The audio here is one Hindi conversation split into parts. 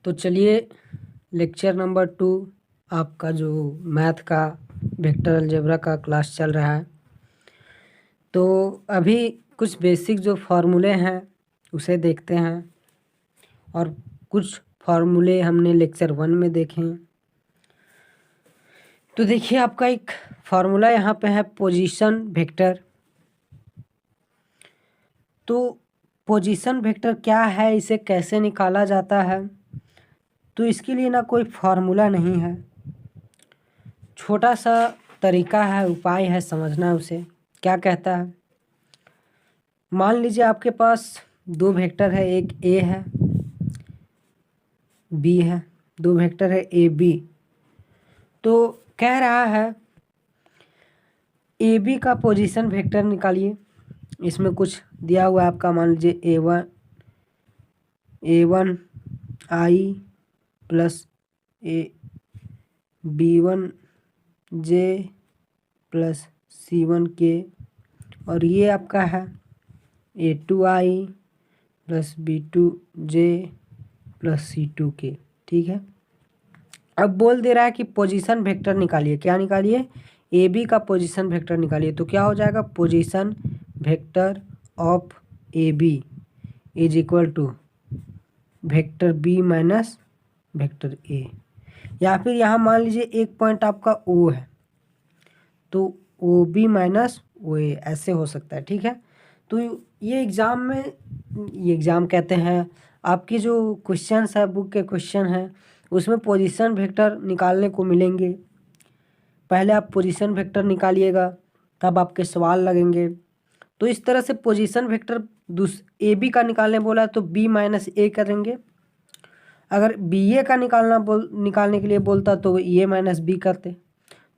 तो चलिए लेक्चर नंबर 2 आपका जो मैथ का वेक्टर अलजेब्रा का क्लास चल रहा है। तो अभी कुछ बेसिक जो फार्मूले हैं उसे देखते हैं और कुछ फार्मूले हमने लेक्चर 1 में देखे हैं। तो देखिए आपका एक फार्मूला यहाँ पे है पोजीशन वेक्टर। तो पोजीशन वेक्टर क्या है, इसे कैसे निकाला जाता है, तो इसके लिए ना कोई फार्मूला नहीं है, छोटा सा तरीका है, उपाय है समझना उसे। क्या कहता है, मान लीजिए आपके पास दो वेक्टर है, एक ए है बी है, दो वेक्टर है ए बी। तो कह रहा है ए बी का पोजीशन वेक्टर निकालिए। इसमें कुछ दिया हुआ है आपका, मान लीजिए A one I plus B1 J plus C1 K, और ये आपका है A2I plus B2 J plus C2 K। ठीक है, अब बोल दे रहा है कि पोजीशन वेक्टर निकालिए। क्या निकालिए? ए बी का पोजीशन वेक्टर निकालिए। तो क्या हो जाएगा, position vector of A B is equal to vector B minus vector A. या फिर यहाँ मान लीजिए एक पॉइंट आपका ओ है, तो ओ बी माइनस ओ ए, ऐसे हो सकता है। ठीक है, तो ये एग्ज़ाम में, ये एग्ज़ाम कहते हैं, आपकी जो क्वेश्चंस है, बुक के क्वेश्चन हैं, उसमें पोजीशन वेक्टर निकालने को मिलेंगे। पहले आप पोजीशन वेक्टर निकालिएगा, तब आपके सवाल लगेंगे। तो इस तरह से पोजीशन वेक्टर ए बी का निकालने बोला तो बी माइनस ए करेंगे। अगर बी ए का निकालने के लिए बोलता तो ए माइनस बी करते।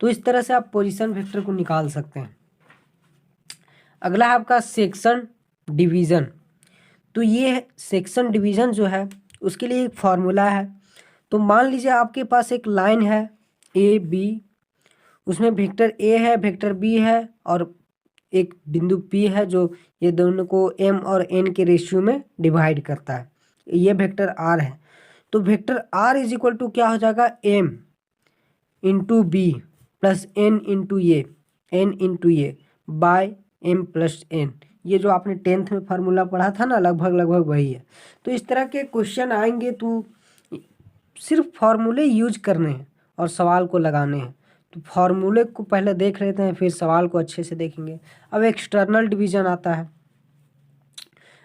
तो इस तरह से आप पोजीशन वेक्टर को निकाल सकते हैं। अगला है आपका सेक्शन डिवीज़न। तो ये सेक्शन डिवीज़न जो है उसके लिए एक फार्मूला है। तो मान लीजिए आपके पास एक लाइन है ए बी, उसमें वेक्टर ए है, वेक्टर बी है, और एक बिंदु पी है जो ये दोनों को एम और एन के रेशियो में डिवाइड करता है। ये वेक्टर आर है। तो vector R is equal to क्या हो जाएगा, M into B plus N into A by M plus N. ये जो आपने 10th में फार्मूला पढ़ा था ना, लगभग वही है। तो इस तरह के क्वेश्चन आएंगे तो सिर्फ फार्मूले यूज करने हैं और सवाल को लगाने हैं। तो फार्मूले को पहले देख लेते हैं, फिर सवाल को अच्छे से देखेंगे। अब एक्सटर्नल डिवीज़न आता है।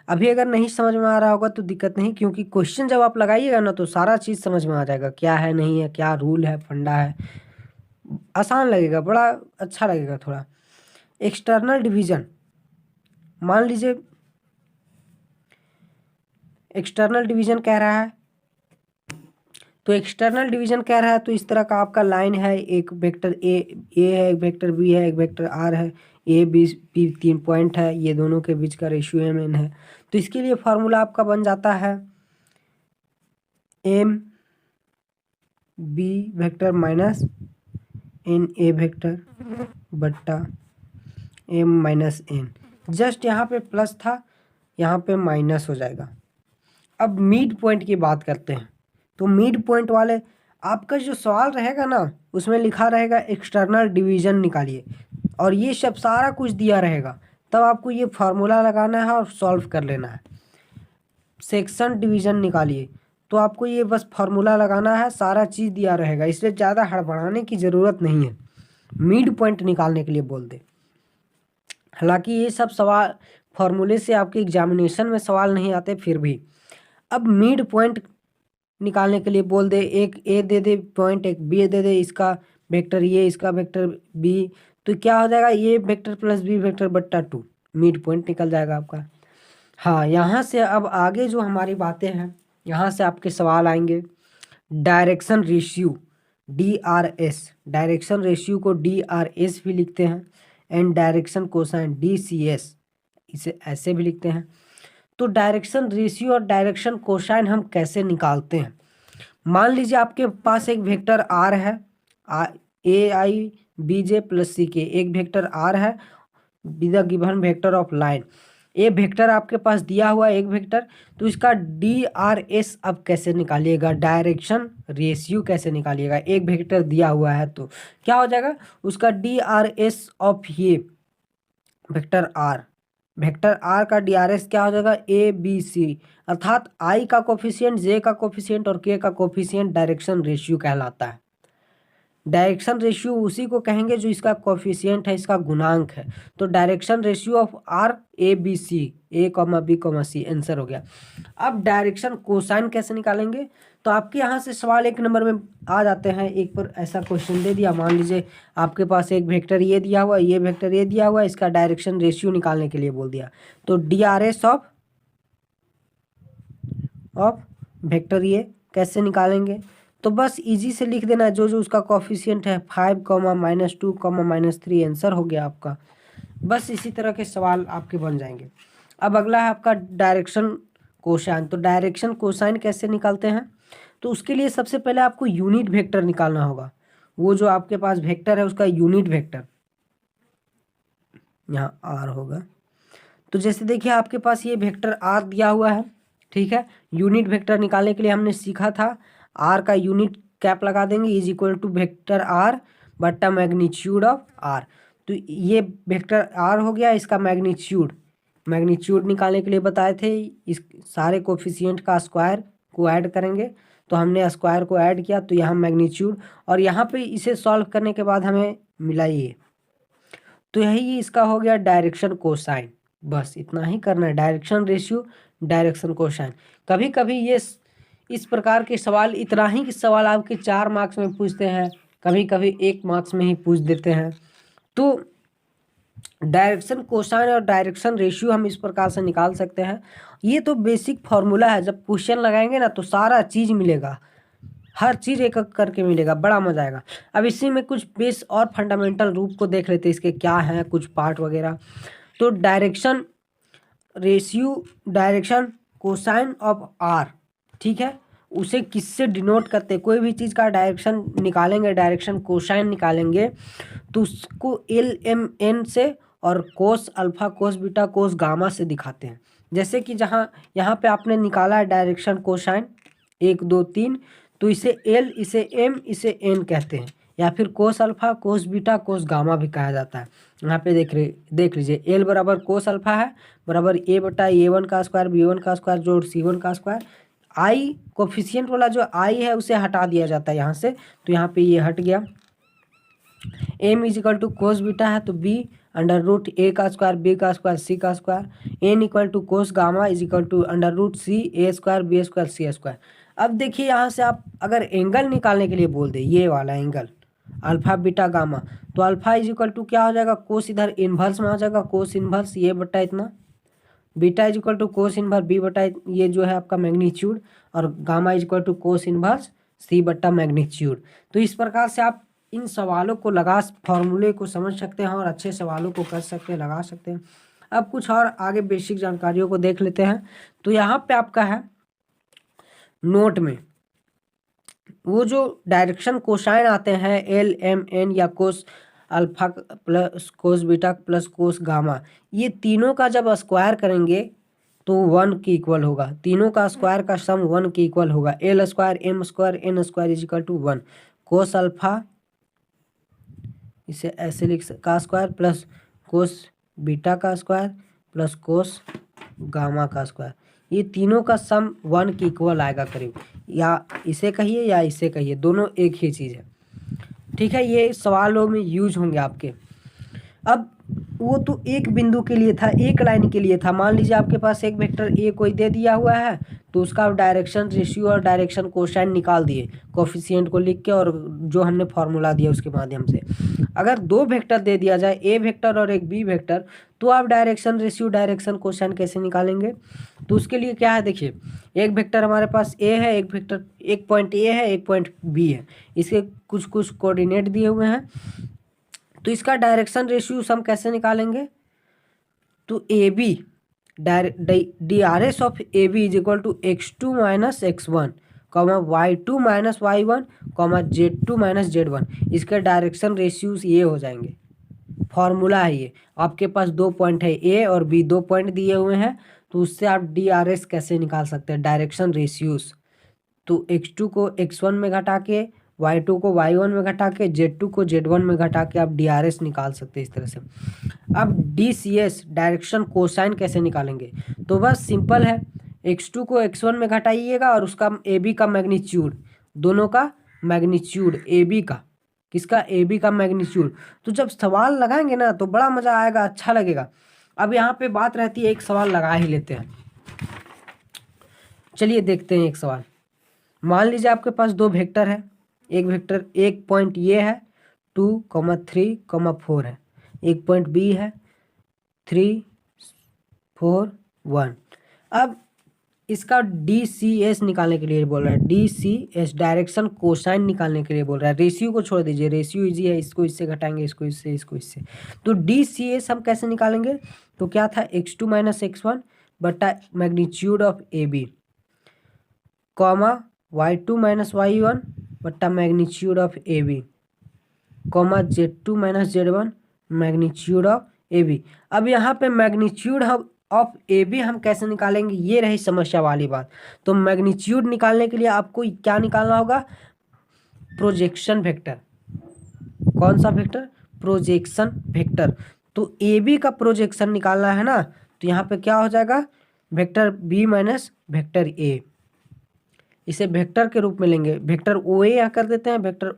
अभी अगर नहीं समझ में आ रहा होगा तो दिक्कत नहीं, क्योंकि क्वेश्चन जब आप लगाइएगा ना तो सारा चीज़ समझ में आ जाएगा, क्या है नहीं है, क्या रूल है, फंडा है। आसान लगेगा, बड़ा अच्छा लगेगा थोड़ा। एक्सटर्नल डिवीज़न, मान लीजिए एक्सटर्नल डिवीज़न कह रहा है, तो एक्सटर्नल डिवीज़न कह रहा है तो इस तरह का आपका लाइन है, एक वेक्टर ए है, एक वेक्टर बी है, एक वेक्टर आर है, ए बी 3 पॉइंट है, ये दोनों के बीच का रेशियो एम एन है। तो इसके लिए फार्मूला आपका बन जाता है M B vector minus N A vector बट्टा एम माइनस एन। जस्ट यहाँ पे प्लस था, यहाँ पे माइनस हो जाएगा। अब मिड पॉइंट की बात करते हैं। तो मिड पॉइंट वाले आपका जो सवाल रहेगा ना, उसमें लिखा रहेगा एक्सटर्नल डिवीज़न निकालिए, और ये सब सारा कुछ दिया रहेगा। तब आपको ये फार्मूला लगाना है और सॉल्व कर लेना है। सेक्शन डिवीज़न निकालिए, तो आपको ये बस फार्मूला लगाना है, सारा चीज़ दिया रहेगा, इसलिए ज़्यादा हड़बड़ाने की ज़रूरत नहीं है। मिड पॉइंट निकालने के लिए बोल दे। हालांकि ये सब सवाल फार्मूले से आपके एग्जामिनेशन में सवाल नहीं आते, फिर भी अब मिड पॉइंट निकालने के लिए बोल दे, एक ए दे दे पॉइंट, एक बी दे दे, इसका वेक्टर ये, इसका वेक्टर बी, तो क्या हो जाएगा, ये वेक्टर प्लस बी वेक्टर बट्टा 2, मिड पॉइंट निकल जाएगा आपका। हाँ, यहाँ से अब आगे जो हमारी बातें हैं, यहाँ से आपके सवाल आएंगे। Direction ratio DRS, direction ratio को DRS भी लिखते हैं, एंड डायरेक्शन कोसाइन DCS, इसे ऐसे भी लिखते हैं। तो डायरेक्शन रेशियो और डायरेक्शन कोसाइन हम कैसे निकालते हैं? मान लीजिए आपके पास एक वेक्टर आर है, AI BJ प्लस CK, एक वेक्टर आर है with the given vector of line. A vector आपके पास दिया हुआ है एक वेक्टर, तो इसका DRS अब कैसे निकालिएगा, डायरेक्शन रेशियो कैसे निकालिएगा। एक वेक्टर दिया हुआ है तो क्या हो जाएगा, उसका DRS ऑफ ये वेक्टर आर का DRS क्या हो जाएगा, ABC, अर्थात I का कोफिशिएंट, J का कोफिशिएंट और K का कोफिशिएंट डायरेक्शन रेशियो कहलाता है। डायरेक्शन रेशियो उसी को कहेंगे जो इसका कोफिशिएंट है, इसका गुणांक है। तो direction ratio of R ABC, A, B, C answer हो गया। अब डायरेक्शन कोसाइन कैसे निकालेंगे, तो आपके यहाँ से सवाल 1 नंबर में आ जाते हैं। एक पर ऐसा क्वेश्चन दे दिया, मान लीजिए आपके पास एक वेक्टर ये दिया हुआ, ये वेक्टर ये दिया हुआ, इसका डायरेक्शन रेशियो निकालने के लिए बोल दिया। तो DRS ऑफ वेक्टर ये कैसे निकालेंगे, तो बस इजी से लिख देना जो जो उसका कोफिशिएंट है 5, -2, -3 आंसर हो गया आपका। बस इसी तरह के सवाल आपके बन जाएंगे। अब अगला है आपका डायरेक्शन कोसाइन। तो डायरेक्शन कोसाइन कैसे निकालते हैं, तो उसके लिए सबसे पहले आपको यूनिट वेक्टर निकालना होगा। वो जो आपके पास वेक्टर है उसका यूनिट वेक्टर यहाँ आर होगा। तो जैसे देखिए आपके पास ये वेक्टर आर दिया हुआ है, ठीक है। यूनिट वेक्टर निकालने के लिए हमने सीखा था आर का यूनिट कैप लगा देंगे, is equal to vector R बट्टा मैग्नीट्यूड ऑफ आर। तो ये वेक्टर आर हो गया, इसका मैग्नीट्यूड निकालने के लिए बताए थे, इस सारे कोफिशिएंट का स्क्वायर को ऐड करेंगे। तो हमने स्क्वायर को ऐड किया, तो यहाँ मैग्नीट्यूड, और यहाँ पे इसे सॉल्व करने के बाद हमें मिला ये। तो यही इसका हो गया डायरेक्शन कोसाइन। बस इतना ही करना है, डायरेक्शन रेशियो, डायरेक्शन कोसाइन। कभी कभी ये इस प्रकार के सवाल, इतना ही कि सवाल आपके 4 मार्क्स में पूछते हैं, कभी कभी 1 मार्क्स में ही पूछ देते हैं। तो डायरेक्शन कोसाइन और डायरेक्शन रेशियो हम इस प्रकार से निकाल सकते हैं। ये तो बेसिक फार्मूला है, जब क्वेश्चन लगाएंगे ना तो सारा चीज़ मिलेगा, हर चीज़ एक एक करके मिलेगा, बड़ा मजा आएगा। अब इसी में कुछ बेस और फंडामेंटल रूप को देख लेते हैं, इसके क्या हैं कुछ पार्ट वगैरह। तो direction ratio, direction cosine of R, ठीक है, उसे किससे डिनोट करते हैं। कोई भी चीज़ का डायरेक्शन निकालेंगे, डायरेक्शन कोसाइन निकालेंगे, तो उसको LMN से और cos alpha, cos beta, cos gamma से दिखाते हैं। जैसे कि जहाँ यहाँ पे आपने निकाला है डायरेक्शन कोसाइन 1, 2, 3, तो इसे L, इसे M, इसे N कहते हैं, या फिर cos alpha, cos beta, cos gamma भी कहा जाता है। यहाँ पे देख लीजिए L बराबर कोस अल्फा है, बराबर A/A1 का स्क्वायर, B1 का स्क्वायर जोड़ C1 का स्क्वायर। आई कोफिशिएंट वाला जो आई है उसे हटा दिया जाता है यहाँ से, तो यहाँ पे ये हट गया। M is equal to cos beta है, तो B √A का स्क्वायर, B का स्क्वायर, C का square. N equal to cos gamma is equal to √C A square, B square, C square. अब देखिए यहाँ से आप अगर एंगल निकालने के लिए बोल दे, ये वाला एंगल अल्फा बीटा गामा, तो अल्फा इज इक्वल टू क्या हो जाएगा, कोस इधर इन्वर्स में आ जाएगा, कोस इन्वर्स ये बट्टा इतना, beta is equal to cos inverse B बट्टा ये जो है आपका मैग्नीट्यूड, और gamma is equal to cos inverse C बट्टा मैग्नीट्यूड। तो इस प्रकार से आप इन सवालों को लगा, फॉर्मूले को समझ सकते हैं और अच्छे सवालों को कर सकते हैं, लगा सकते हैं। अब कुछ और आगे बेसिक जानकारियों को देख लेते हैं। तो यहाँ पे आपका है नोट में वो जो डायरेक्शन कोसाइन आते हैं LMN या cos alpha plus cos beta plus cos gamma, ये तीनों का जब स्क्वायर करेंगे तो 1 के इक्वल होगा। तीनों का स्क्वायर का सम 1 के इक्वल होगा। L square M square N square is equal to 1। Cos alpha इसे ऐसे लिख का स्क्वायर प्लस कोस बीटा का स्क्वायर प्लस कोस गामा का स्क्वायर, ये तीनों का सम 1 के इक्वल आएगा करीब, या इसे कहिए या इसे कहिए, दोनों एक ही चीज़ है, ठीक है। ये सवालों में यूज होंगे आपके। अब वो तो एक बिंदु के लिए था, एक लाइन के लिए था। मान लीजिए आपके पास एक वेक्टर ए कोई दे दिया हुआ है, तो उसका डायरेक्शन रेशियो और डायरेक्शन कोसाइन निकाल दिए कोफिशिएंट को लिख के, और जो हमने फार्मूला दिया उसके माध्यम से। अगर 2 वेक्टर दे दिया जाए, ए वेक्टर और एक बी वेक्टर, तो आप डायरेक्शन रेशियो, डायरेक्शन कोसाइन कैसे निकालेंगे। तो उसके लिए क्या है, देखिए एक वेक्टर हमारे पास ए है, एक वेक्टर, एक पॉइंट ए है, एक पॉइंट बी है, इसके कुछ कुछ कोऑर्डिनेट दिए हुए हैं। तो इसका डायरेक्शन रेशियो हम कैसे निकालेंगे, तो AB DRS of AB is equal to x2 minus x1 y2 minus y1 Z2 minus Z1, इसके डायरेक्शन रेशियोज ये हो जाएंगे। फॉर्मूला है ये। आपके पास 2 पॉइंट है, ए और बी 2 पॉइंट दिए हुए हैं, तो उससे आप DRS कैसे निकाल सकते हैं, डायरेक्शन रेशियोज। तो x2 को x1 में घटा के, y2 को y1 में घटा के, z2 को z1 में घटा के आप DRS निकाल सकते हैं इस तरह से। अब DCS डायरेक्शन कोसाइन कैसे निकालेंगे, तो बस सिंपल है, x2 को x1 में घटाइएगा और उसका AB का मैग्नीट्यूड, दोनों का मैग्नीट्यूड AB का, किसका, AB का मैग्नीट्यूड। तो जब सवाल लगाएंगे ना तो बड़ा मज़ा आएगा, अच्छा लगेगा। अब यहाँ पे बात रहती है, एक सवाल लगा ही लेते हैं। चलिए देखते हैं एक सवाल। मान लीजिए आपके पास 2 वेक्टर है, एक वेक्टर, एक पॉइंट ये है 2, 3, 4 है, एक पॉइंट बी है 3, 4, 1। अब इसका DCS निकालने के लिए बोल रहा है, DCS डायरेक्शन कोसाइन निकालने के लिए बोल रहा है। रेशियो को छोड़ दीजिए, रेशियो इजी है, इसको इससे घटाएंगे, इसको इससे, इसको इससे। तो DCS हम कैसे निकालेंगे, तो क्या था, x2 - x1 बटा magnitude of AB, comma y2 - y1 बटा magnitude of AB, comma z2 - z1 magnitude of AB। अब यहाँ पे मैग्नीट्यूड ऑफ AB हम कैसे निकालेंगे, ये रही समस्या वाली बात। तो मैग्नीट्यूड निकालने के लिए आपको क्या निकालना होगा, प्रोजेक्शन वेक्टर। कौन सा वेक्टर, प्रोजेक्शन वेक्टर। तो AB का प्रोजेक्शन निकालना है ना, तो यहाँ पे क्या हो जाएगा, vector B minus vector A, इसे वेक्टर के रूप में लेंगे। वेक्टर OA यहाँ कर देते हैं, वेक्टर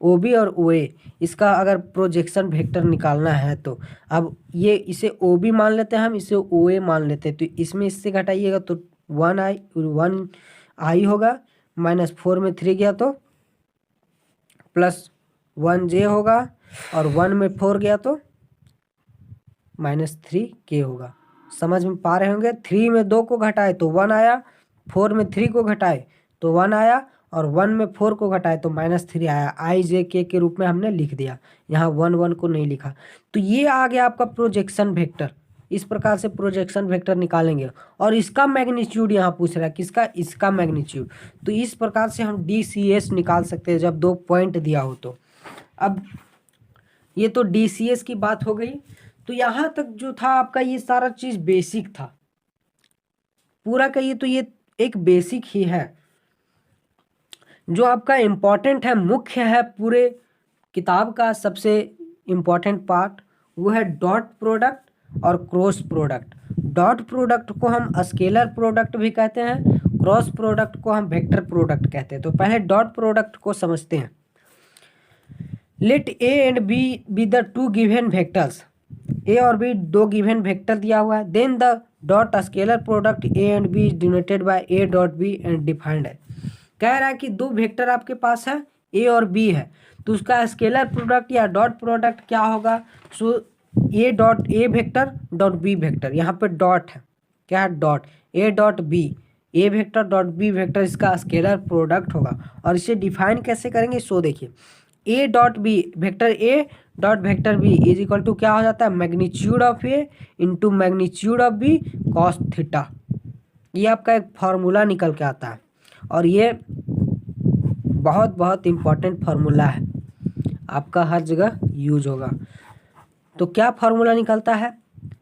OB और OA, इसका अगर प्रोजेक्शन वेक्टर निकालना है तो अब ये इसे OB मान लेते हैं हम, इसे OA मान लेते हैं। तो इसमें इससे घटाइएगा तो 1i होगा, -4 में 3 गया तो +1j होगा, और 1 में 4 गया तो -3k होगा। समझ में पा रहे होंगे। 3 में 2 को घटाए तो 1 आया, 4 में 3 को घटाए तो 1 आया, और 1 में 4 को घटाए तो -3 आया। IJK के रूप में हमने लिख दिया, यहाँ 1 को नहीं लिखा। तो ये आ गया आपका प्रोजेक्शन वेक्टर। इस प्रकार से प्रोजेक्शन वेक्टर निकालेंगे, और इसका मैग्नीट्यूड यहाँ पूछ रहा है, किसका, इसका मैग्नीट्यूड। तो इस प्रकार से हम DCS निकाल सकते हैं जब 2 पॉइंट दिया हो तो। अब ये तो DCS की बात हो गई। तो यहाँ तक जो था आपका ये सारा चीज़ बेसिक था, पूरा कहिए तो ये एक बेसिक ही है। जो आपका इम्पॉर्टेंट है, मुख्य है पूरे किताब का, सबसे इम्पॉर्टेंट पार्ट वो है डॉट प्रोडक्ट और क्रॉस प्रोडक्ट। डॉट प्रोडक्ट को हम स्केलर प्रोडक्ट भी कहते हैं, क्रॉस प्रोडक्ट को हम वेक्टर प्रोडक्ट कहते हैं। तो पहले डॉट प्रोडक्ट को समझते हैं। Let A and B be the 2 given vectors, A और B 2 गिवन वेक्टर दिया हुआ है। Then the dot scalar product A and B is denoted by A dot B and defined है। कह रहा है कि 2 वेक्टर आपके पास है, A और B है, तो उसका स्केलर प्रोडक्ट या डॉट प्रोडक्ट क्या होगा। So A dot A vector dot B vector, यहाँ पे डॉट है, क्या है, dot A dot B, A vector dot B vector इसका स्केलर प्रोडक्ट होगा। और इसे डिफाइन कैसे करेंगे, सो देखिए, A dot B vector A dot vector B is equal to क्या हो जाता है, magnitude of A into magnitude of B cos theta. ये आपका एक फार्मूला निकल के आता है, और ये बहुत बहुत इम्पॉर्टेंट फार्मूला है, आपका हर जगह यूज होगा। तो क्या फार्मूला निकलता है,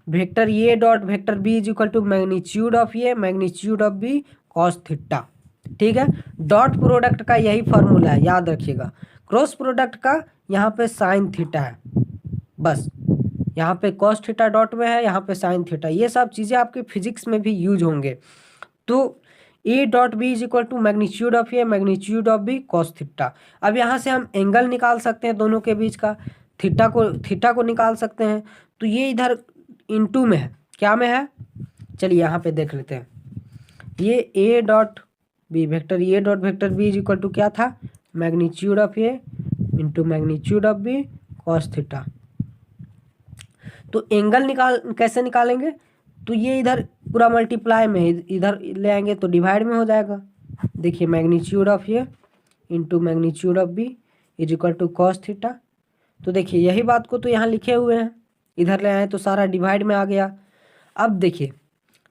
vector A dot vector B is equal to magnitude of A magnitude of B cos theta. ठीक है, डॉट प्रोडक्ट का यही फार्मूला है, याद रखिएगा। क्रॉस प्रोडक्ट का यहाँ पे साइन थीटा है, बस यहाँ पे कॉस थीटा डॉट में है, यहाँ पे साइन थीटा। ये सब चीज़ें आपके फिजिक्स में भी यूज होंगे। तो A dot B is equal to magnitude of A magnitude of B cos theta. अब यहाँ से हम एंगल निकाल सकते हैं दोनों के बीच का, थीटा को निकाल सकते हैं। तो ये इधर इनटू में है, क्या में है, चलिए यहाँ पे देख लेते हैं। ये A dot B vector A dot vector B is equal to क्या था, magnitude of A into magnitude of B cos theta. तो एंगल कैसे निकालेंगे, तो ये इधर पूरा मल्टीप्लाई में, इधर ले आएंगे तो डिवाइड में हो जाएगा। देखिए magnitude of A into magnitude of B is equal to cos theta. तो देखिए यही बात को तो यहाँ लिखे हुए हैं, इधर ले आए तो सारा डिवाइड में आ गया। अब देखिए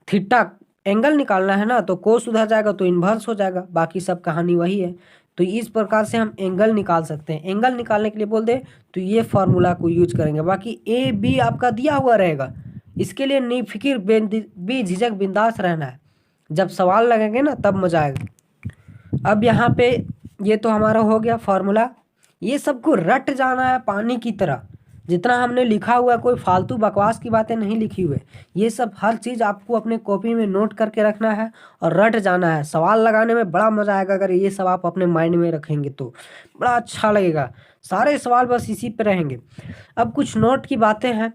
थीटा एंगल निकालना है ना, तो कोस उधर जाएगा तो इन्वर्स हो जाएगा, बाकी सब कहानी वही है। तो इस प्रकार से हम एंगल निकाल सकते हैं। एंगल निकालने के लिए बोल दे तो ये फार्मूला को यूज करेंगे। बाकी ए बी आपका दिया हुआ रहेगा, इसके लिए नहीं फिक्र बेझिझक बिंदास रहना है। जब सवाल लगेंगे ना तब मजा आएगा। अब यहाँ पे ये तो हमारा हो गया फार्मूला। ये सबको रट जाना है पानी की तरह। जितना हमने लिखा हुआ है, कोई फालतू बकवास की बातें नहीं लिखी हुई है। ये सब हर चीज़ आपको अपने कॉपी में नोट करके रखना है और रट जाना है। सवाल लगाने में बड़ा मज़ा आएगा अगर ये सब आप अपने माइंड में रखेंगे तो बड़ा अच्छा लगेगा। सारे सवाल बस इसी पे रहेंगे। अब कुछ नोट की बातें हैं।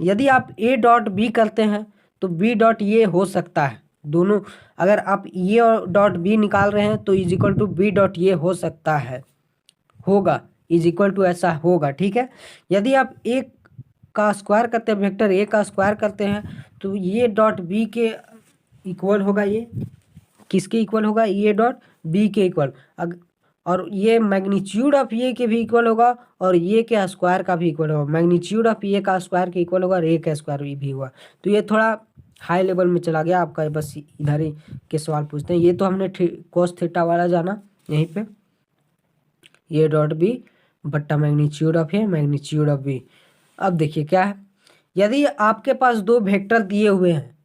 यदि आप ए डॉट बी करते हैं तो बी डॉट ये हो सकता है। दोनों, अगर आप ये और डॉट बी निकाल रहे हैं तो is equal to B dot ये हो सकता है, होगा, इज इक्वल टू ऐसा होगा। ठीक है। यदि आप ए का स्क्वायर करते हैं, वेक्टर ए का स्क्वायर करते हैं तो ये डॉट बी के इक्वल होगा। ये किसके इक्वल होगा? ये डॉट बी के इक्वल। और ये मैग्नीट्यूड ऑफ ये के भी इक्वल होगा और ये के स्क्वायर का भी इक्वल होगा। मैग्नीट्यूड ऑफ ये का स्क्वायर के इक्वल होगा और ए का स्क्वायर भी हुआ। तो ये थोड़ा हाई लेवल में चला गया आपका, बस इधर ही के सवाल पूछते हैं। ये तो हमने कोस थीटा वाला जाना यहीं पे, ये डॉट बी बट्टा magnitude of A magnitude of B. अब देखिए क्या है, यदि आपके पास दो वेक्टर दिए हुए हैं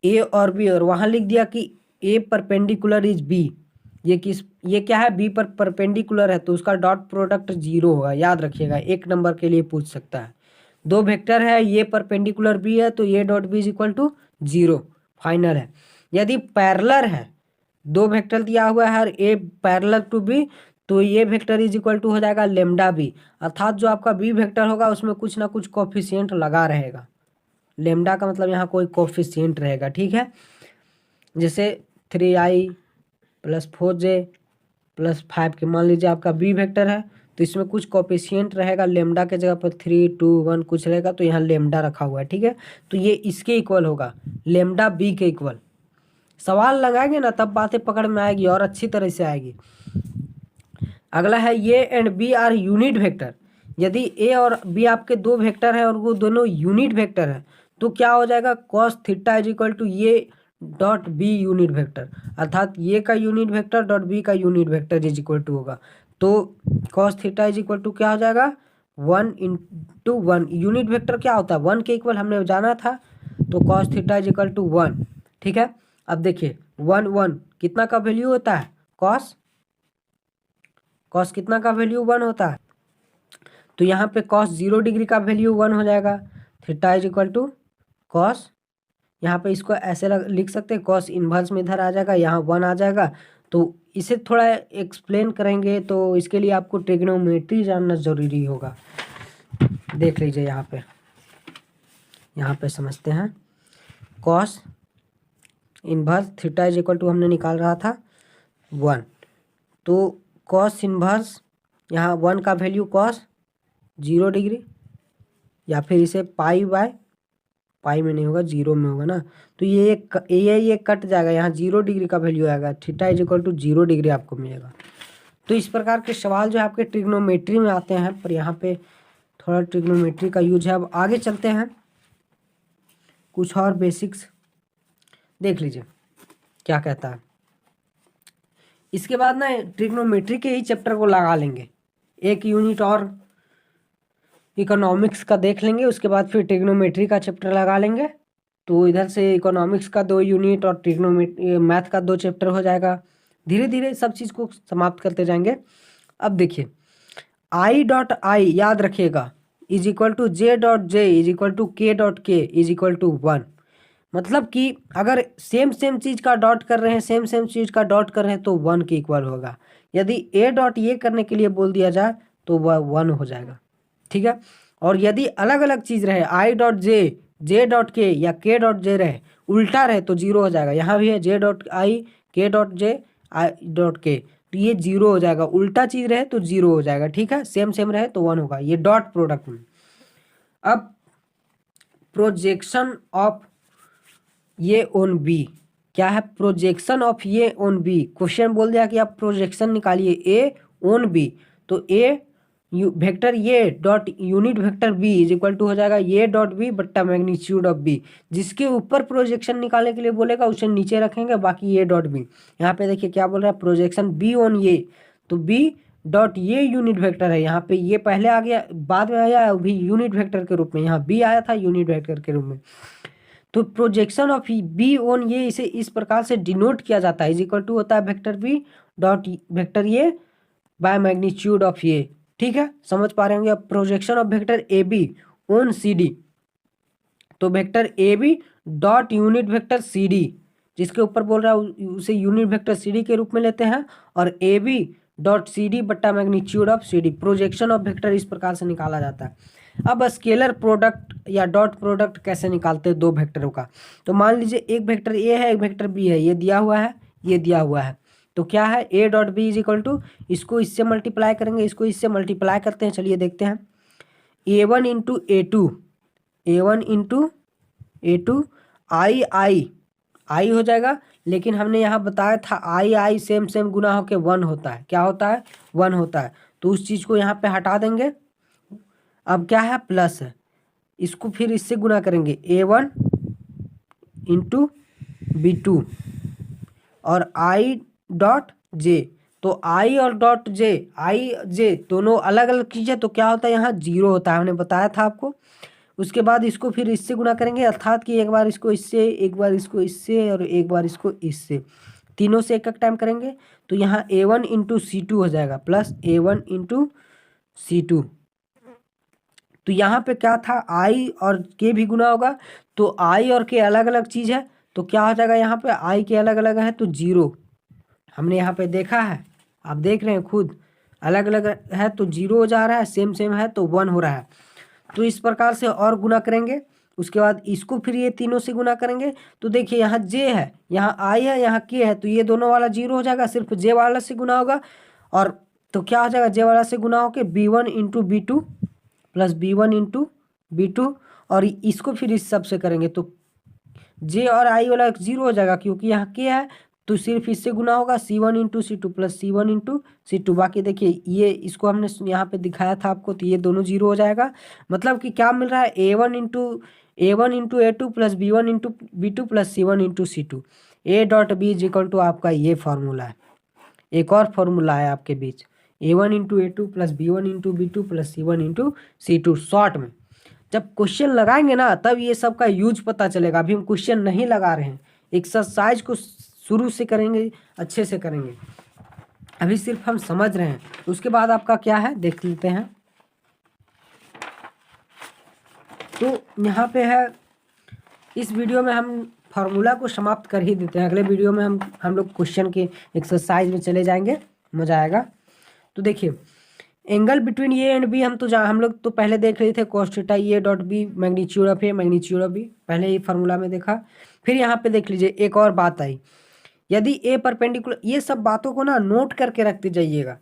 ए और बी और वहाँ लिख दिया कि ए परपेंडिकुलर इज बी, ये क्या है? बी पर परपेंडिकुलर है तो उसका डॉट प्रोडक्ट 0 होगा। याद रखिएगा, एक नंबर के लिए पूछ सकता है। दो वेक्टर है, ये परपेंडिकुलर बी है तो ये dot B is equal to 0 final है। यदि पैरेलल है, दो वेक्टर दिया हुआ है ए पैरेलल टू बी तो ये वेक्टर इज इक्वल टू हो जाएगा लेमडा बी, अर्थात जो आपका बी वेक्टर होगा उसमें कुछ ना कुछ कोफिशिएंट लगा रहेगा। लेमडा का मतलब यहाँ कोई कोफिशिएंट रहेगा। ठीक है। जैसे 3i + 4j + 5 के, मान लीजिए आपका बी वेक्टर है तो इसमें कुछ कोफिशिएंट रहेगा। लेमडा के जगह पर 3, 2, 1 कुछ रहेगा तो यहाँ लेमडा रखा हुआ है। ठीक है। तो ये इसके इक्वल होगा, लेमडा बी के इक्वल। सवाल लगाएंगे ना तब बातें पकड़ में आएगी और अच्छी तरह से आएगी। अगला है ये and B are unit vector. यदि ए और बी आपके दो वेक्टर हैं और वो दोनों यूनिट वेक्टर हैं तो क्या हो जाएगा? Cos theta is equal to ये डॉट बी यूनिट वेक्टर, अर्थात ये का यूनिट वेक्टर डॉट बी का unit vector is equal to होगा। तो cos theta is equal to क्या हो जाएगा? 1 × 1। यूनिट वेक्टर क्या होता है? 1 के इक्वल हमने जाना था, तो cos theta is equal to 1। ठीक है। अब देखिए 1 1 कितना का वैल्यू होता है? कॉस कितना का वैल्यू? 1 होता है। तो यहाँ पे कॉस 0 डिग्री का वैल्यू 1 हो जाएगा। Theta is equal to cos, यहाँ पे इसको ऐसे लिख सकते हैं, कॉस इन्वर्स में इधर आ जाएगा, यहाँ 1 आ जाएगा। तो इसे थोड़ा एक्सप्लेन करेंगे तो इसके लिए आपको ट्रिग्नोमेट्री जानना जरूरी होगा। देख लीजिए यहाँ पे समझते हैं। Cos inverse theta is equal to हमने निकाल रहा था 1, तो कॉस इन्वर्स यहाँ 1 का वैल्यू कॉस 0 डिग्री, या फिर इसे पाई में नहीं होगा, 0 में होगा ना, तो ये कट जाएगा, यहाँ 0 डिग्री का वैल्यू आएगा। Theta is equal to 0 degree आपको मिलेगा। तो इस प्रकार के सवाल जो आपके ट्रिग्नोमेट्री में आते हैं, पर यहाँ पे थोड़ा ट्रिग्नोमेट्री का यूज है। अब आगे चलते हैं, कुछ और बेसिक्स देख लीजिए क्या कहता है। इसके बाद ना ट्रिग्नोमेट्री के ही चैप्टर को लगा लेंगे, एक यूनिट और इकोनॉमिक्स का देख लेंगे, उसके बाद फिर ट्रिग्नोमेट्री का चैप्टर लगा लेंगे। तो इधर से इकोनॉमिक्स का 2 यूनिट और ट्रिग्नोमेट्री मैथ का 2 चैप्टर हो जाएगा। धीरे धीरे सब चीज़ को समाप्त करते जाएंगे। अब देखिए आई डॉट आई याद रखिएगा is equal to j dot j is equal to k dot k is equal to 1। मतलब कि अगर सेम चीज़ का डॉट कर रहे हैं, सेम चीज़ का डॉट कर रहे हैं तो 1 के इक्वल होगा। यदि ए डॉट ये करने के लिए बोल दिया जाए तो वह 1 हो जाएगा। ठीक है। और यदि अलग अलग चीज़ रहे, आई डॉट जे डॉट के या के डॉट जे रहे, उल्टा रहे तो 0 हो जाएगा। यहाँ भी है जे डॉट आई के डॉट जे आई डॉट के, तो ये 0 हो जाएगा। उल्टा चीज़ रहे तो 0 हो जाएगा। ठीक है। सेम रहे तो 1 होगा, ये डॉट प्रोडक्ट में। अब प्रोजेक्शन ऑफ ये ऑन बी क्या है? प्रोजेक्शन ऑफ ये ऑन बी। क्वेश्चन बोल दिया कि आप प्रोजेक्शन निकालिए ए ऑन बी, तो ए वेक्टर ये dot unit vector B is equal to हो जाएगा ये डॉट बी बट्टा मैग्नीट्यूड ऑफ बी। जिसके ऊपर प्रोजेक्शन निकालने के लिए बोलेगा उसे नीचे रखेंगे, बाकी ये डॉट बी। यहाँ पे देखिए क्या बोल रहा है, प्रोजेक्शन बी ऑन ये, तो बी डॉट ये यूनिट वेक्टर है, यहाँ पे ये पहले आ गया, बाद में आया अभी यूनिट वेक्टर के रूप में, यहाँ बी आया था यूनिट वेक्टर के रूप में। तो प्रोजेक्शन ऑफ बी ऑन ये, इसे इस प्रकार से डिनोट किया जाता है, इज इक्वल टू होता है वेक्टर बी डॉट वेक्टर ये बाय मैग्नीट्यूड ऑफ ये। ठीक है, समझ पा रहे होंगे। अब projection of vector A B on C D, तो vector A B dot unit vector C D, जिसके ऊपर बोल रहा है उसे यूनिट वेक्टर सी डी के रूप में लेते हैं, और A B dot C D बट्टा magnitude of C D. Projection of vector इस प्रकार से निकाला जाता है। अब स्केलर प्रोडक्ट या डॉट प्रोडक्ट कैसे निकालते हैं दो वेक्टरों का? तो मान लीजिए एक वेक्टर ए है, एक वेक्टर बी है, ये दिया हुआ है, ये दिया हुआ है, तो क्या है A dot B is equal to, इसको इससे मल्टीप्लाई करेंगे, इसको इससे मल्टीप्लाई करते हैं, चलिए देखते हैं। A one into A two, A one into A two, I I I हो जाएगा, लेकिन हमने यहाँ बताया था आई आई सेम सेम गुना होके वन होता है। क्या होता है? वन होता है। तो उस चीज़ को यहाँ पे हटा देंगे। अब क्या है? प्लस है, इसको फिर इससे गुना करेंगे, ए वन इंटू बी टू और आई डॉट जे। तो आई और डॉट जे, आई जे दोनों अलग अलग चीज़ें, तो क्या होता है यहाँ जीरो होता है, हमने बताया था आपको। उसके बाद इसको फिर इससे गुना करेंगे, अर्थात कि एक बार इसको इससे, एक बार इसको इससे और एक बार इसको इससे, तीनों से एक एक टाइम करेंगे। तो यहाँ A one into C two हो जाएगा plus A one into C two. तो यहाँ पे क्या था? आई और के भी गुना होगा, तो आई और के अलग अलग चीज़ है, तो क्या हो जाएगा यहाँ पे? आई के अलग अलग है तो जीरो। हमने यहाँ पे देखा है, आप देख रहे हैं खुद, अलग अलग है तो जीरो हो जा रहा है, सेम सेम है तो वन हो रहा है। तो इस प्रकार से और गुना करेंगे। उसके बाद इसको फिर ये तीनों से गुना करेंगे। तो देखिए यहाँ जे है, यहाँ आई है, यहाँ के है, तो ये दोनों वाला जीरो हो जाएगा, सिर्फ जे वाला से गुना होगा। और तो क्या हो जाएगा? जे वाला से गुना होके B one into B two plus B one into B two, और इसको फिर इस सब से करेंगे तो जे और आई वाला जीरो हो जाएगा, क्योंकि यहाँ के है तो सिर्फ इससे गुना होगा, C one into C two plus C one into C two. बाकी देखिए ये इसको हमने यहाँ पे दिखाया था आपको, तो ये दोनों जीरो हो जाएगा। मतलब कि क्या मिल रहा है? A one into A two plus B one into B two plus C one into C two. A dot B is equal to आपका ये फार्मूला है। एक और फार्मूला है आपके बीच, A one into A two plus B one into B two plus C one into C two. Short में जब क्वेश्चन लगाएंगे ना, तब ये सब का यूज पता चलेगा। अभी हम क्वेश्चन नहीं लगा रहे हैं, एक्सरसाइज को शुरू से करेंगे, अच्छे से करेंगे, अभी सिर्फ हम समझ रहे हैं। उसके बाद आपका क्या है देख लेते हैं। तो यहाँ पे है, इस वीडियो में हम फार्मूला को समाप्त कर ही देते हैं, अगले वीडियो में हम लोग क्वेश्चन के एक्सरसाइज में चले जाएंगे, मज़ा आएगा। तो देखिए angle between A and B, हम लोग तो पहले देख रहे थे cos theta A dot B magnitude of A magnitude of B, पहले ही फार्मूला में देखा। फिर यहाँ पे देख लीजिए एक और बात आई, यदि ए परपेंडिकुलर, ये सब बातों को ना नोट करके रखते जाइएगा,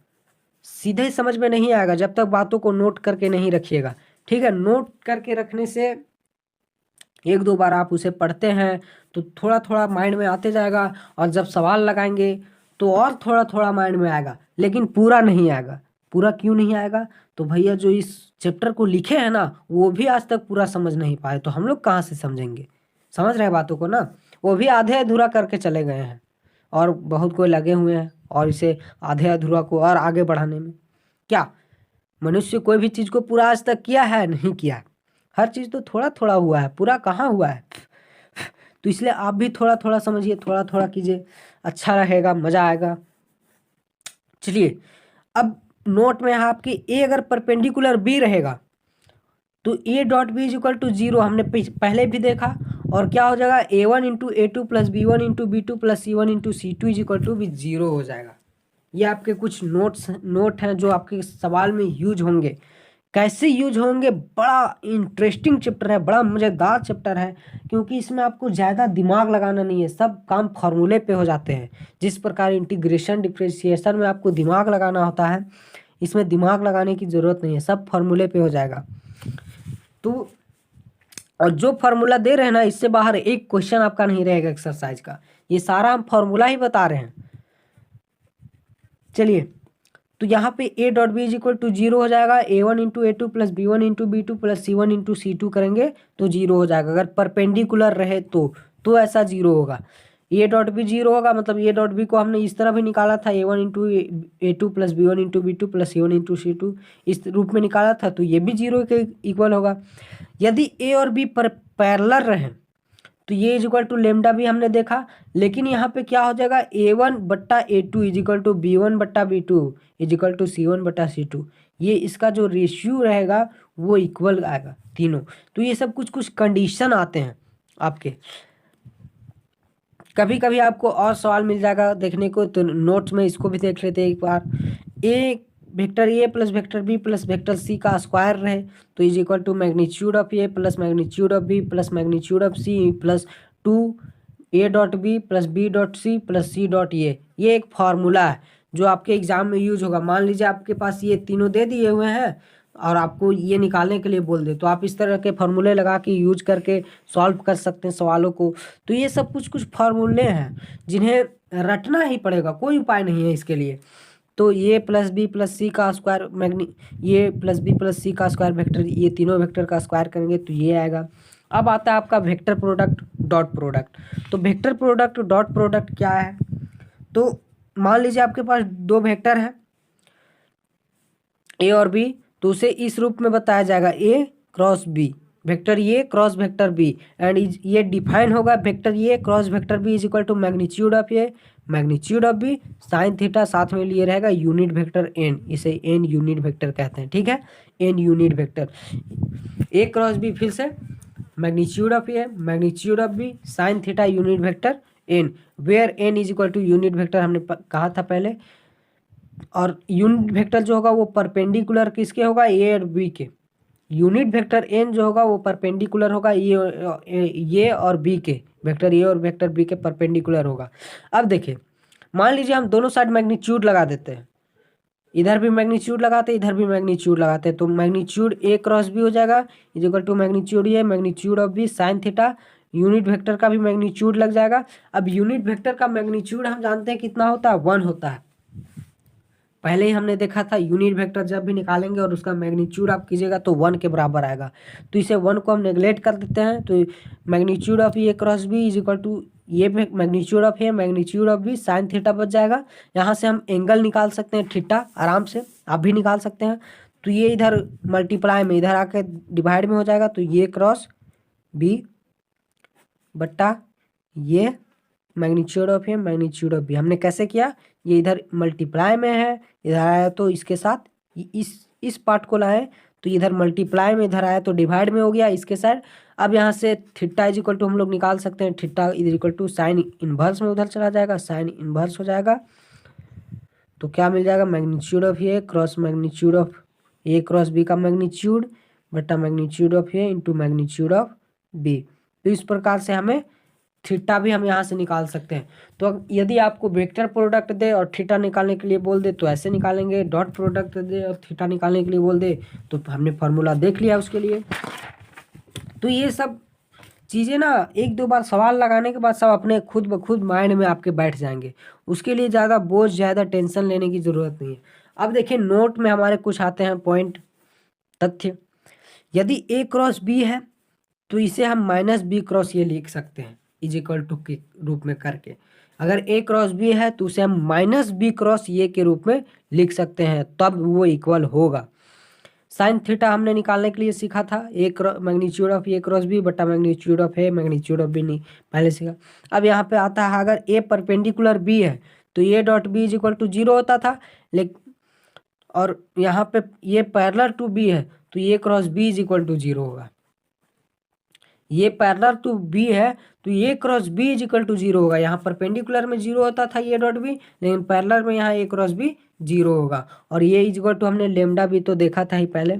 सीधे समझ में नहीं आएगा जब तक बातों को नोट करके नहीं रखिएगा। ठीक है, नोट करके रखने से एक दो बार आप उसे पढ़ते हैं तो थोड़ा थोड़ा माइंड में आते जाएगा, और जब सवाल लगाएंगे तो और थोड़ा थोड़ा माइंड में आएगा, लेकिन पूरा नहीं आएगा। पूरा क्यों नहीं आएगा? तो भैया जो इस चैप्टर को लिखे हैं ना, वो भी आज तक पूरा समझ नहीं पाए, तो हम लोग कहाँ से समझेंगे? समझ रहे हैं बातों को ना? वो भी आधे अधूरा करके चले गए हैं, और बहुत कोई लगे हुए हैं और इसे आधे अधूरा को और आगे बढ़ाने में। क्या मनुष्य कोई भी चीज़ को पूरा आज तक किया है? नहीं किया। हर चीज़ तो थोड़ा थोड़ा हुआ है, पूरा कहाँ हुआ है। तो इसलिए आप भी थोड़ा थोड़ा समझिए, थोड़ा थोड़ा कीजिए, अच्छा रहेगा, मज़ा आएगा। चलिए अब नोट में आपकी ए अगर परपेंडिकुलर बी रहेगा तो A dot B is equal to zero, हमने पहले भी देखा। और क्या हो जाएगा? A one into A two plus B one into B two plus C one into C two is equal to भी जीरो हो जाएगा। ये आपके कुछ नोट हैं जो आपके सवाल में यूज होंगे। कैसे यूज होंगे? बड़ा इंटरेस्टिंग चैप्टर है, बड़ा मज़ेदार चैप्टर है, क्योंकि इसमें आपको ज़्यादा दिमाग लगाना नहीं है, सब काम फार्मूले पे हो जाते हैं। जिस प्रकार इंटीग्रेशन डिफरेंशिएशन में आपको दिमाग लगाना होता है, इसमें दिमाग लगाने की ज़रूरत नहीं है, सब फार्मूले पे हो जाएगा। तो और जो फार्मूला दे रहे हैं ना, इससे बाहर एक क्वेश्चन आपका नहीं रहेगा एक्सरसाइज का, ये सारा हम फार्मूला ही बता रहे हैं। चलिए तो यहाँ पे A dot B is equal to zero हो जाएगा, A one into A two plus B one into B two plus C one into C two करेंगे तो जीरो हो जाएगा। अगर परपेंडिकुलर रहे तो ऐसा जीरो होगा। ए डॉट बी जीरो होगा, मतलब ए डॉट बी को हमने इस तरह भी निकाला था, A1 into A2 plus B1 into B2 plus C1 into C2 इस रूप में निकाला था, तो ये भी जीरो के इक्वल होगा। यदि ए और बी पर पैरेलल रहे तो ये इज इक्वल टू लेमडा भी हमने देखा, लेकिन यहाँ पे क्या हो जाएगा, A1 बट्टा A2 is equal to B1 बट्टा B2 is equal to C1 बट्टा C2। ये इसका जो रेशियो रहेगा वो इक्वल आएगा तीनों। तो ये सब कुछ कुछ कंडीशन आते हैं आपके। कभी कभी आपको और सवाल मिल जाएगा देखने को, तो नोट्स में इसको भी देख लेते हैं एक बार। A vector A plus vector B plus vector C का स्क्वायर रहे तो is equal to magnitude of A plus magnitude of B plus magnitude of C plus 2 A dot B plus B dot C plus C dot A. ये एक फार्मूला है जो आपके एग्जाम में यूज होगा। मान लीजिए आपके पास ये तीनों दे दिए हुए हैं और आपको ये निकालने के लिए बोल दे, तो आप इस तरह के फार्मूले लगा के यूज करके सॉल्व कर सकते हैं सवालों को। तो ये सब कुछ कुछ फार्मूले हैं जिन्हें रटना ही पड़ेगा, कोई उपाय नहीं है इसके लिए। तो ये प्लस बी प्लस सी का स्क्वायर ये प्लस बी प्लस सी का स्क्वायर वेक्टर, ये तीनों वेक्टर का स्क्वायर करेंगे तो ये आएगा। अब आता है आपका वेक्टर प्रोडक्ट डॉट प्रोडक्ट। तो वेक्टर प्रोडक्ट डॉट प्रोडक्ट क्या है, तो मान लीजिए आपके पास दो वेक्टर है ए और बी, तो उसे इस रूप में बताया जाएगा A cross B, vector A cross vector B, and ये डिफाइन होगा vector A cross vector B is equal to magnitude of A magnitude of B sine theta, साथ में लिए रहेगा यूनिट वेक्टर एन, इसे एन यूनिट वेक्टर कहते हैं, ठीक है, N unit vector. A cross B फिर से magnitude of A magnitude of B sine theta unit vector N, where N is equal two unit vector हमने कहा था पहले। और यूनिट वेक्टर जो होगा वो परपेंडिकुलर किसके होगा, ए और बी के। यूनिट वेक्टर एन जो होगा वो परपेंडिकुलर होगा ये और बी के, वेक्टर ए और वेक्टर बी के परपेंडिकुलर होगा। अब देखिए मान लीजिए हम दोनों साइड मैग्नीट्यूड लगा देते हैं, इधर भी मैग्नीट्यूड लगाते हैं इधर भी मैग्नीट्यूड लगाते हैं, तो मैग्नीट्यूड ए क्रॉस बी हो जाएगा is equal to magnitude A magnitude of B sine theta, unit vector का भी मैग्नीट्यूड लग जाएगा। अब यूनिट वेक्टर का मैग्नीट्यूड हम जानते हैं कितना होता है, 1 होता है, पहले ही हमने देखा था। यूनिट वेक्टर जब भी निकालेंगे और उसका मैग्नीट्यूड आप कीजिएगा तो 1 के बराबर आएगा, तो इसे 1 को हम नेगलेक्ट कर देते हैं। तो magnitude of A cross B is equal to ये magnitude of A magnitude of B sine theta बच जाएगा। यहाँ से हम एंगल निकाल सकते हैं थीटा, आराम से आप भी निकाल सकते हैं। तो ये इधर मल्टीप्लाई में इधर आके डिवाइड में हो जाएगा, तो ये क्रॉस बी बट्टा ये magnitude of A magnitude of B हमने कैसे किया, ये इधर मल्टीप्लाई में है, इधर आया तो इसके साथ इस पार्ट को लाए तो इधर मल्टीप्लाई में, इधर आया तो डिवाइड में हो गया इसके साइड। अब यहाँ से थीटा इज इक्वल टू हम लोग निकाल सकते हैं, theta is equal to sine inverse में उधर चला जाएगा, साइन इनवर्स हो जाएगा। तो क्या मिल जाएगा, magnitude of A cross magnitude of A cross B का मैग्नीट्यूड बटा magnitude of A into magnitude of B. तो इस प्रकार से हमें थीटा भी हम यहाँ से निकाल सकते हैं। तो यदि आपको वेक्टर प्रोडक्ट दे और थीटा निकालने के लिए बोल दे तो ऐसे निकालेंगे, डॉट प्रोडक्ट दे और थीटा निकालने के लिए बोल दे तो हमने फार्मूला देख लिया उसके लिए। तो ये सब चीज़ें ना एक दो बार सवाल लगाने के बाद सब अपने खुद ब खुद माइंड में आपके बैठ जाएंगे, उसके लिए ज़्यादा बोझ ज़्यादा टेंशन लेने की ज़रूरत नहीं है। अब देखिए नोट में हमारे कुछ आते हैं पॉइंट तथ्य। यदि ए क्रॉस बी है तो इसे हम माइनस बी क्रॉस ये लिख सकते हैं इज इक्वल टू के रूप में करके। अगर ए क्रॉस बी है तो उसे हम माइनस बी क्रॉस ये के रूप में लिख सकते हैं, तब वो इक्वल होगा। साइन थीटा हमने निकालने के लिए सीखा था, A magnitude of A cross B बटा magnitude of A magnitude of B नहीं पहले सीखा। अब यहाँ पे आता है अगर ए परपेंडिकुलर बी है तो A dot B is equal to 0 होता था, लेकिन और यहाँ पे ये पैरेलल टू बी है तो A cross B is equal to 0 होगा। ये पैरेलल टू बी है तो A cross B is equal to 0 होगा। यहाँ परपेंडिकुलर में 0 होता था ए डॉट बी, लेकिन पैरेलल में यहाँ ए क्रॉस बी 0 होगा। और ये इज इक्वल टू हमने लेमडा भी तो देखा था ही पहले।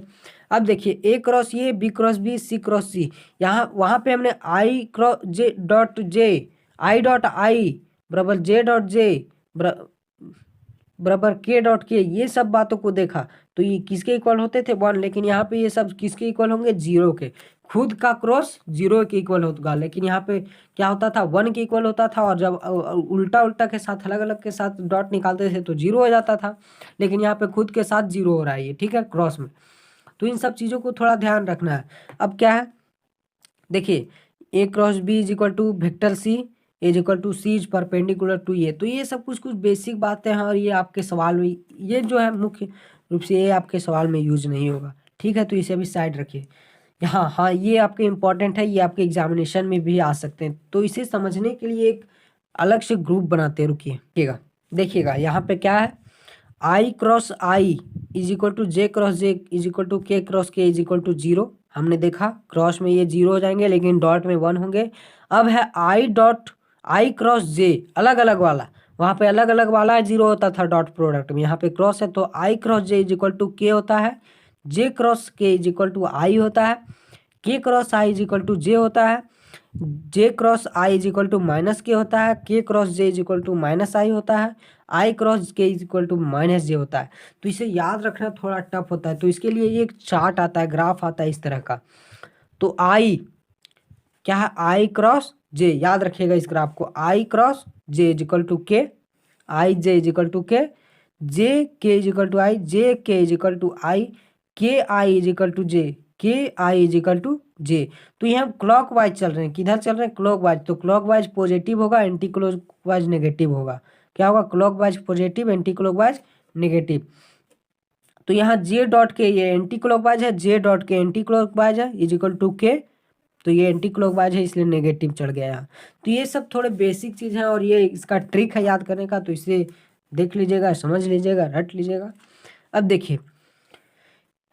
अब देखिए A cross A B cross B C cross C, यहाँ वहाँ पे हमने I cross J dot J I dot I बराबर जे डॉट जे बराबर के डॉट के, ये सब बातों को देखा तो ये किसके इक्वल होते थे 1, लेकिन यहाँ पे ये सब किसके इक्वल होंगे 0 के। खुद का क्रॉस 0 के इक्वल होगा, लेकिन यहाँ पे क्या होता था 1 के इक्वल होता था, और जब उल्टा उल्टा के साथ अलग अलग के साथ डॉट निकालते थे तो 0 हो जाता था, लेकिन यहाँ पे खुद के साथ 0 हो रहा है ये, ठीक है, क्रॉस में। तो इन सब चीज़ों को थोड़ा ध्यान रखना है। अब क्या है देखिए A cross B is equal to vector C is equal to C is perpendicular to A. तो ये सब कुछ बेसिक बातें हैं और ये आपके सवाल में, ये जो है मुख्य रूप से ये आपके सवाल में यूज नहीं होगा, ठीक है। तो इसे भी साइड रखिए। हाँ हाँ, ये आपके इम्पोर्टेंट है, ये आपके एग्जामिनेशन में भी आ सकते हैं। तो इसे समझने के लिए एक अलग से ग्रुप बनाते हैं, रुकिएगा देखिएगा यहाँ पे क्या है, I cross I is equal to J cross J is equal to K cross K is equal to 0। हमने देखा क्रॉस में ये 0 हो जाएंगे लेकिन डॉट में 1 होंगे। अब है आई डॉट आई क्रॉस जे, अलग अलग वाला, वहाँ पे अलग अलग वाला है 0 होता था डॉट प्रोडक्ट में, यहाँ पे क्रॉस है तो I cross J is equal to K होता है, J cross K is equal to I होता है, K cross I is equal to J होता है, J cross I is equal to minus K होता है, K cross J is equal to minus I होता है, I cross K is equal to minus J होता है। तो इसे याद रखना थोड़ा टफ होता है, तो इसके लिए एक चार्ट आता है, ग्राफ आता है इस तरह का। तो आई क्या है, आई क्रॉस जे, याद रखिएगा इस ग्राफ को, I cross J is equal to K, I J is equal to K, J K is equal to I, J K is equal to I, K I is equal to J, K I is equal to J. तो ये हम क्लॉक वाइज चल रहे हैं, किधर चल रहे हैं, क्लॉक वाइज। तो क्लॉक वाइज पॉजिटिव होगा, एंटी क्लॉक वाइज नेगेटिव होगा। क्या होगा, clock wise positive, anti clock wise negative. तो यहाँ जे डॉट के ये एंटी क्लॉक वाइज है, जे डॉट के एंटी क्लॉक वाइज है इज इक्वल टू के, तो ये एंटी क्लॉक वाइज है इसलिए नेगेटिव चढ़ गया यहाँ। तो ये सब थोड़े बेसिक चीज़ है और ये इसका ट्रिक है याद करने का, तो इसे देख लीजिएगा, समझ लीजिएगा, रट लीजिएगा। अब देखिए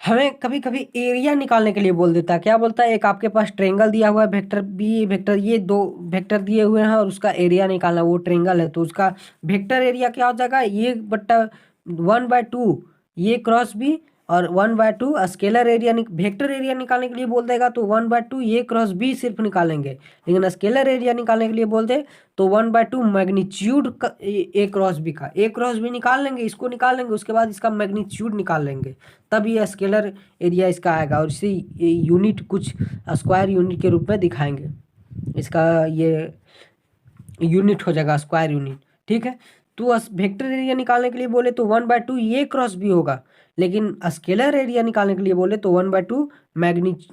हमें कभी कभी एरिया निकालने के लिए बोल देता है, क्या बोलता है, एक आपके पास ट्रेंगल दिया हुआ है, वेक्टर बी वेक्टर, ये दो वेक्टर दिए हुए हैं और उसका एरिया निकालना, वो ट्रेंगल है तो उसका वेक्टर एरिया क्या हो जाएगा, ये बट्टा 1/2 ये क्रॉस बी और 1/2 स्केलर एरिया वेक्टर एरिया निकालने के लिए बोल देगा तो 1/2 ये क्रॉस बी सिर्फ निकालेंगे, लेकिन स्केलर एरिया निकालने के लिए बोल दे तो 1/2 मैग्नीट्यूड ए क्रॉस बी का, ए क्रॉस बी निकाल लेंगे, इसको निकाल लेंगे, उसके बाद इसका मैग्नीट्यूड निकाल लेंगे, तब ये स्केलर एरिया इसका आएगा और इसी यूनिट कुछ स्क्वायर यूनिट के रूप में दिखाएंगे, इसका ये यूनिट हो जाएगा स्क्वायर यूनिट, ठीक है। तो वेक्टर एरिया निकालने के लिए बोले तो 1/2 ये क्रॉस बी होगा, लेकिन स्केलर एरिया निकालने के लिए बोले तो 1/2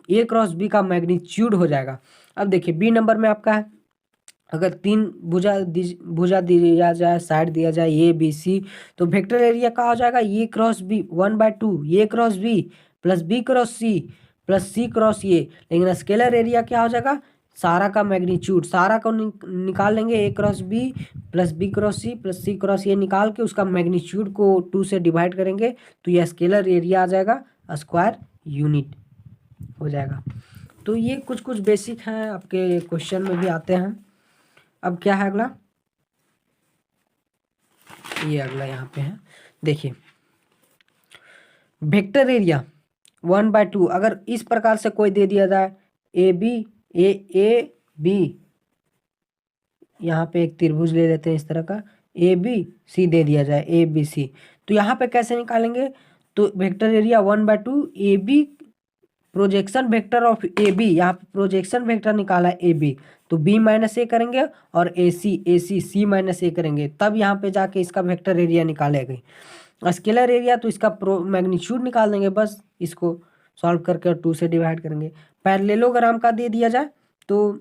ए क्रॉस बी का मैग्नीट्यूड हो जाएगा। अब देखिए बी नंबर में आपका है, अगर 3 भुजा दिया जाए, साइड दिया जाए ए बी सी, तो वेक्टर एरिया क्या हो जाएगा, A cross B 1/2 A cross B plus B cross C plus C cross A, लेकिन स्केलर एरिया क्या हो जाएगा, सारा का मैग्नीट्यूड, सारा को निकाल लेंगे, A cross B plus B cross C plus C cross A निकाल के उसका मैग्नीट्यूड को 2 से डिवाइड करेंगे तो यह स्केलर एरिया आ जाएगा, स्क्वायर यूनिट हो जाएगा। तो ये कुछ कुछ बेसिक हैं, आपके क्वेश्चन में भी आते हैं। अब क्या है अगला, ये अगला यहाँ पे है, देखिए वेक्टर एरिया 1/2 अगर इस प्रकार से कोई दे दिया जाए, ए बी, यहाँ पे एक त्रिभुज ले लेते हैं इस तरह का, ए बी सी दे दिया जाए, ए बी सी, तो यहाँ पे कैसे निकालेंगे, तो vector area 1/2 A B projection vector of A B, यहाँ पे प्रोजेक्शन वेक्टर निकाला है ए बी, तो बी माइनस ए करेंगे और ए सी सी माइनस ए करेंगे, तब यहाँ पे जाके इसका वेक्टर एरिया निकालेंगे। स्केलर एरिया तो इसका मैग्नीट्यूड निकाल देंगे, बस इसको सॉल्व करके और 2 से डिवाइड करेंगे। पैरेललोग्राम का दे दिया जाए तो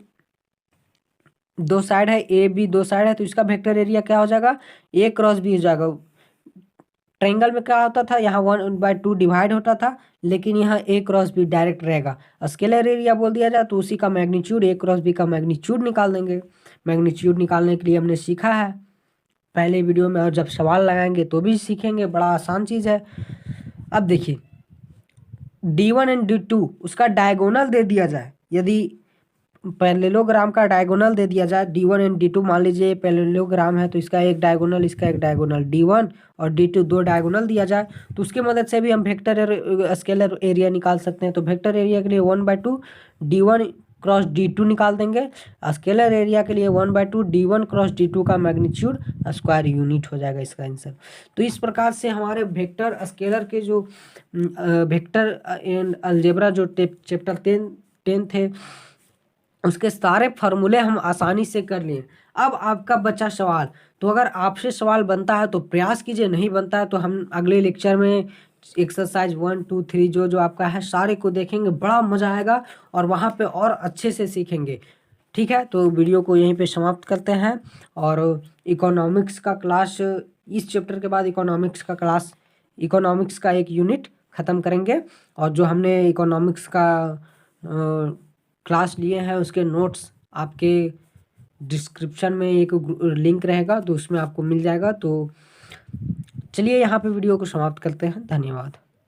दो साइड है, ए बी दो साइड है, तो इसका वेक्टर एरिया क्या हो जाएगा, ए क्रॉस बी हो जाएगा। ट्रायंगल में क्या होता था, यहाँ 1/2 डिवाइड होता था, लेकिन यहाँ ए क्रॉस बी डायरेक्ट रहेगा। स्केलर एरिया बोल दिया जाए तो उसी का मैग्नीट्यूड, ए क्रॉस बी का मैग्नीट्यूड निकाल देंगे। मैग्नीट्यूड निकालने के लिए हमने सीखा है पहले वीडियो में, और जब सवाल लगाएंगे तो भी सीखेंगे, बड़ा आसान चीज़ है। अब देखिए D1 एंड D2 उसका डायगोनल दे दिया जाए, यदि पैरेललोग्राम का डायगोनल दे दिया जाए, D1 एंड D2 मान लीजिए पैरेललोग्राम है तो इसका एक डायगोनल, इसका एक डायगोनल, D1 और D2 दो डायगोनल दिया जाए तो उसके मदद से भी हम वेक्टर स्केलर एरिया निकाल सकते हैं। तो वेक्टर एरिया के लिए 1/2 D1 क्रॉस D2 निकाल देंगे, स्केलर एरिया के लिए 1/2 D1 क्रॉस D2 का मैग्नीट्यूड स्क्वायर यूनिट हो जाएगा इसका आंसर। तो इस प्रकार से हमारे वेक्टर स्केलर के जो वेक्टर एंड अलजेब्रा जो चैप्टर 10 थे उसके सारे फार्मूले हम आसानी से कर लिए। अब आपका बचा सवाल, तो अगर आपसे सवाल बनता है तो प्रयास कीजिए, नहीं बनता है तो हम अगले लेक्चर में एक्सरसाइज 1 2 3 जो आपका है सारे को देखेंगे, बड़ा मजा आएगा और वहाँ पे और अच्छे से सीखेंगे। ठीक है, तो वीडियो को यहीं पे समाप्त करते हैं। और इकोनॉमिक्स का क्लास, इस चैप्टर के बाद इकोनॉमिक्स का क्लास, इकोनॉमिक्स का एक यूनिट ख़त्म करेंगे। और जो हमने इकोनॉमिक्स का क्लास लिए हैं उसके नोट्स आपके डिस्क्रिप्शन में एक लिंक रहेगा, तो उसमें आपको मिल जाएगा। तो चलिए यहाँ पे वीडियो को समाप्त करते हैं। धन्यवाद।